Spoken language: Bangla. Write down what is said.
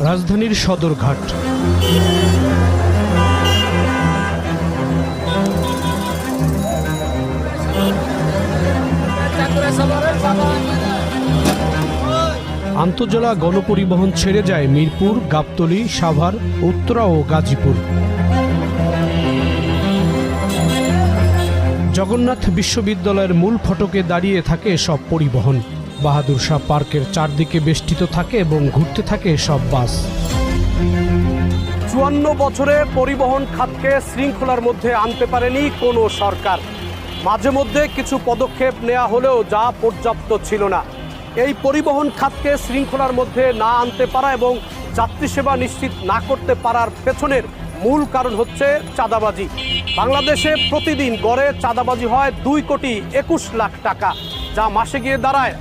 রাজধানীর সদরঘাট। আন্তঃজেলা গণপরিবহন ছেড়ে যায় মিরপুর, গাবতলী, সাভার, উত্তরা ও গাজীপুর। জগন্নাথ বিশ্ববিদ্যালয়ের মূল ফটকে দাঁড়িয়ে থাকে সব পরিবহন। বাহাদুর শাহ পার্কের চারদিকে বেষ্টিত থাকে এবং ঘুরতে থাকে সব বাস। ৫৪ বছরে পরিবহন খাতকে শৃঙ্খলার মধ্যে আনতে পারেনি কোনো সরকার। মাঝে মধ্যে কিছু পদক্ষেপ নেওয়া হলেও যা পর্যাপ্ত ছিল না। এই পরিবহন খাতকে শৃঙ্খলার মধ্যে না আনতে পারা এবং যাত্রী সেবা নিশ্চিত না করতে পারার পেছনের মূল কারণ হচ্ছে চাঁদাবাজি। বাংলাদেশে প্রতিদিন গড়ে চাঁদাবাজি হয় 2 কোটি 21 লাখ টাকা, যা মাসে গিয়ে দাঁড়ায়